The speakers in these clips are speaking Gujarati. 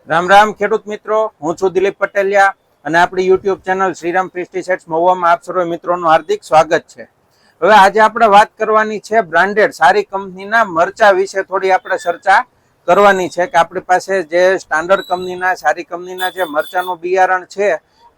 રામ રામ ખેડૂત મિત્રો, હું છું દિલીપ પટેલિયા અને આપણી યુટ્યુબ ચેનલ શ્રીરામ પેસ્ટિસાઇડ્સ મહુવામાં આપ સર્વ મિત્રોનું હાર્દિક સ્વાગત છે. હવે આજે આપણે વાત કરવાની છે બ્રાન્ડેડ સારી કંપનીના મરચા વિશે થોડી આપણે ચર્ચા કરવાની છે કે આપણી પાસે જે સ્ટાન્ડર્ડ કંપનીના સારી કંપનીના જે મરચાનું બિયારણ છે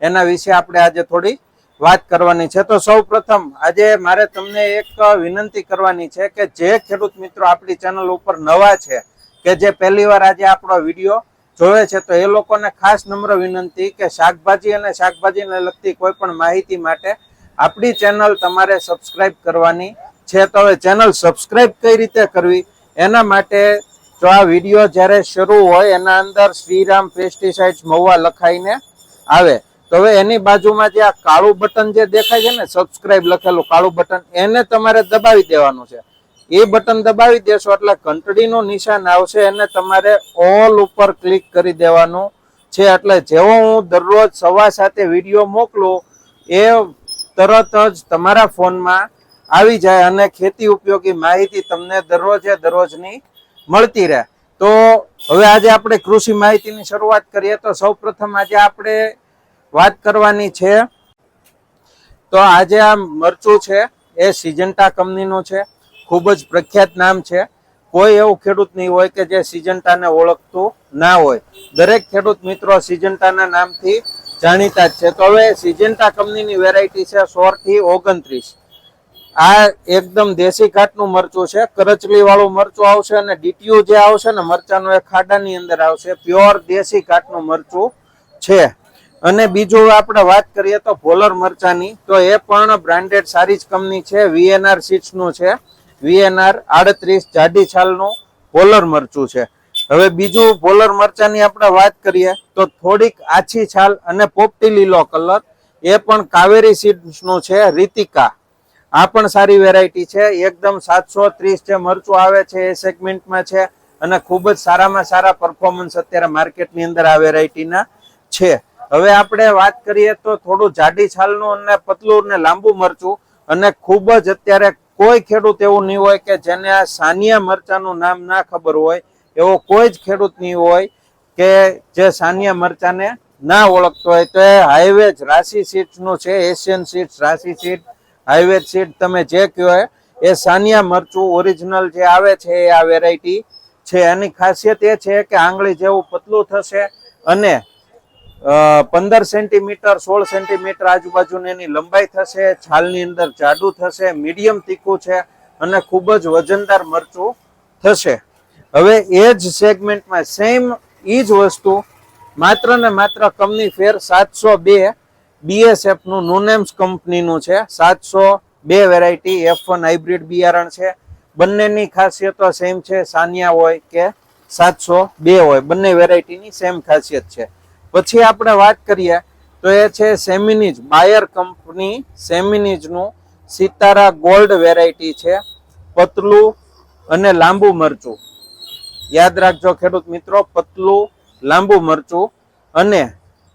એના વિશે આપણે આજે થોડી વાત કરવાની છે. તો સૌ પ્રથમ આજે મારે તમને એક વિનંતી કરવાની છે કે જે ખેડૂત મિત્રો આપણી ચેનલ ઉપર નવા છે કે જે પહેલી વાર આજે આપણો વિડીયો જોવે છે તો એ લોકોને ખાસ નમ્ર વિનંતી કે શાકભાજી અને શાકભાજીને લગતી કોઈ પણ માહિતી માટે આપણી ચેનલ તમારે સબસ્ક્રાઇબ કરવાની છે. તો હવે ચેનલ સબસ્ક્રાઇબ કઈ રીતે કરવી એના માટે જો આ વિડીયો જ્યારે શરૂ હોય એના અંદર શ્રીરામ પેસ્ટિસાઇડ્સ મહુવા લખાઈને આવે તો હવે એની બાજુમાં જે આ કાળું બટન જે દેખાય છે ને સબસ્ક્રાઇબ લખેલું કાળું બટન એને તમારે દબાવી દેવાનું છે. એ બટન દબાવી દેશો એટલે ઘંટડીનું નિશાન આવશે એને તમારે ઓલ ઉપર ક્લિક કરી દેવાનું છે. એટલે જેવો હું દરરોજ સવા સાથે વિડીયો મોકલું એ તરત જ તમારા ફોનમાં આવી જાય અને ખેતી ઉપયોગી માહિતી તમને દરરોજે દરરોજની મળતી રહે. તો હવે આજે આપણે કૃષિ માહિતીની શરૂઆત કરીએ તો સૌ પ્રથમ આજે આપણે વાત કરવાની છે. તો આજે આ મરચું છે એ સિજન્ટા કંપનીનું છે. ખૂબ જ પ્રખ્યાત નામ છે. કોઈ એવું ખેડૂત નહીં હોય કે જે સિજન્ટાને ઓળખતું ના હોય. દરેક ખેડૂત મિત્રો સિજન્ટાના નામથી જાણીતા જ છે. તો હવે સિજન્ટા કંપનીની વેરાયટી છે 16 થી 29. આ એકદમ દેશી ઘાટનું મરચું છે. કરચલી વાળું મરચું આવશે અને ડીટીયુ જે આવશે ને મરચાનું એ ખાડાની અંદર આવશે. પ્યોર દેશી ઘાટનું મરચું છે. અને બીજું આપણે વાત કરીએ તો ભોલર મરચાની તો એ પણ બ્રાન્ડેડ સારી જ કંપની છે. VNR સીડ્સનું છે. VNR 38 જાડી છાલનું ભોલર મરચું છે. હવે બીજું ભોલર મરચાની આપણે વાત કરીએ તો થોડીક આછી છાલ અને પોપટી લીલો કલર એ પણ કાવેરી સીડ્સનું છે. રીતિકા આ પણ સારી વેરાયટી છે. એકદમ 730 જે મરચું આવે છે એ સેગમેન્ટમાં છે અને ખૂબ જ સારામાં સારા પરફોર્મન્સ અત્યારે માર્કેટની અંદર આ વેરાયટીના છે. હવે આપણે વાત કરીએ તો થોડું જાડી છાલનું અને પતલું ને લાંબુ મરચું અને ખૂબ જ અત્યારે કોઈ ખેડૂત એવું નહીં હોય કે જેને આ સાનિયા મરચાનું નામ ના ખબર હોય. એવો કોઈ જ ખેડૂત નહીં હોય કે જે સાનિયા મરચાને ના ઓળખતો હોય. તો એ હાઈવેજ રાશિ સીડ્સનું છે. એશિયન સીડ્સ રાશિ સીડ હાઈવેજ સીડ તમે જે કહો એ સાનિયા મરચું ઓરિજિનલ જે આવે છે એ આ વેરાયટી છે. એની ખાસિયત એ છે કે આંગળી જેવું પતલું થશે અને 15 સેન્ટીમીટર 16 સેન્ટીમીટર આજુબાજુની એની લંબાઈ થશે. છાલની અંદર જાડું થશે. મીડિયમ તીખું છે અને ખૂબ જ વજનદાર મરચું થશે. હવે એ જ સેગમેન્ટમાં સેમ એ જ વસ્તુ માત્ર ને માત્ર કંપની ફેર 702 BSF નું નુનેમ્સ કંપનીનું છે. 702 વેરાયટી F1 હાઇબ્રિડ બિયારણ છે. બંનેની ખાસિયતો સેમ છે. સાનિયા હોય કે 702 હોય બંને વેરાયટીની સેમ ખાસિયત છે. પછી આપણે વાત કરીએ તો એ છે સેમિનીજ બાયર કંપની સેમિનીજનું સિતારા ગોલ્ડ વેરાયટી છે. પતલું અને લાંબુ મરચું યાદ રાખજો ખેડૂત મિત્રો, પતલું લાંબુ મરચું અને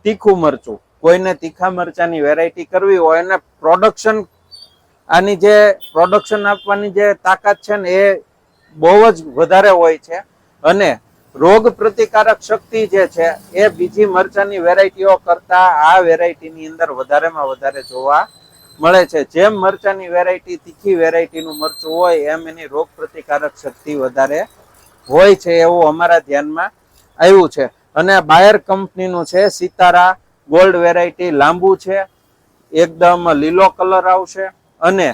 તીખું મરચું. કોઈને તીખા મરચાની વેરાયટી કરવી હોય અને પ્રોડક્શન આની જે પ્રોડક્શન આપવાની જે તાકાત છે ને એ બહુ જ વધારે હોય છે અને રોગ પ્રતિકારક શક્તિ જે છે એ બીજી મરચાની વેરાયટીઓ કરતા આ વેરાયટીની અંદર વધારેમાં વધારે જોવા મળે છે. જેમ મરચાની વેરાયટી તીખી વેરાયટીનું મરચું હોય એમ એની રોગ પ્રતિકારક શક્તિ વધારે હોય છે એવું અમારા ધ્યાનમાં આવ્યું છે. અને બાયર કંપનીનું છે સિતારા ગોલ્ડ વેરાયટી. લાંબુ છે, એકદમ લીલો કલર આવશે અને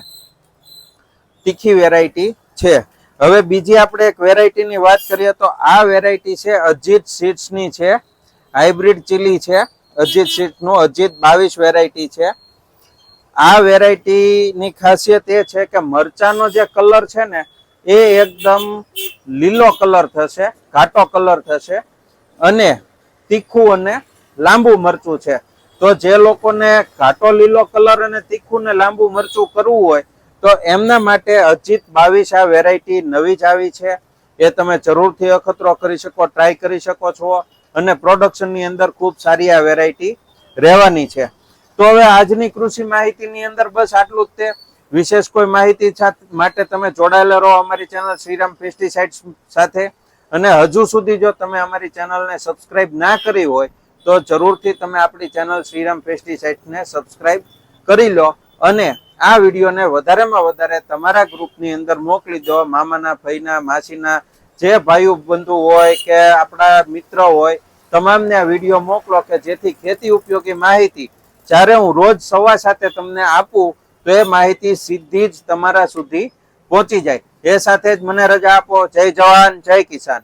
તીખી વેરાયટી છે. હવે બીજી આપણે એક વેરાયટીની વાત કરીએ તો આ વેરાયટી છે અજીત સીડ્સની છે. હાઇબ્રિડ ચીલી છે અજીત સીડ્સનું. અજીત 22 વેરાયટી છે. આ વેરાયટીની ખાસિયત એ છે કે મરચાનો જે કલર છે ને એ એકદમ લીલો કલર થશે, ઘાટો કલર થશે અને તીખું અને લાંબુ મરચું છે. તો જે લોકોને ઘાટો લીલો કલર અને તીખું ને લાંબુ મરચું કરવું હોય તો એમના માટે અજીત 22 આ વેરાયટી નવી જ આવી છે. એ તમે જરૂરથી અખતરો કરી શકો, ટ્રાય કરી શકો છો અને પ્રોડક્શનની અંદર ખૂબ સારી આ વેરાયટી રહેવાની છે. તો હવે આજની કૃષિ માહિતીની અંદર બસ આટલું જ તે. વિશેષ કોઈ માહિતી માટે તમે જોડાયેલા રહો અમારી ચેનલ શ્રીરામ પેસ્ટિસાઇડ્સ સાથે. અને હજુ સુધી જો તમે અમારી ચેનલને સબસ્ક્રાઇબ ના કરી હોય તો જરૂરથી તમે આપણી ચેનલ શ્રીરામ પેસ્ટિસાઇડ્સને સબસ્ક્રાઇબ કરી લો અને આ વિડીયોને વધારેમાં વધારે તમારા ગ્રુપની અંદર મોકલી દો. મામાના, ભાઈના, માસીના જે ભાઈઓ બંધુ હોય કે આપણા મિત્ર હોય તમામને આ વિડીયો મોકલો કે જેથી ખેતી ઉપયોગી માહિતી જ્યારે હું રોજ 7:15 તમને આપું તો એ માહિતી સીધી જ તમારા સુધી પહોંચી જાય. એ સાથે જ મને રજા આપો. જય જવાન, જય કિસાન.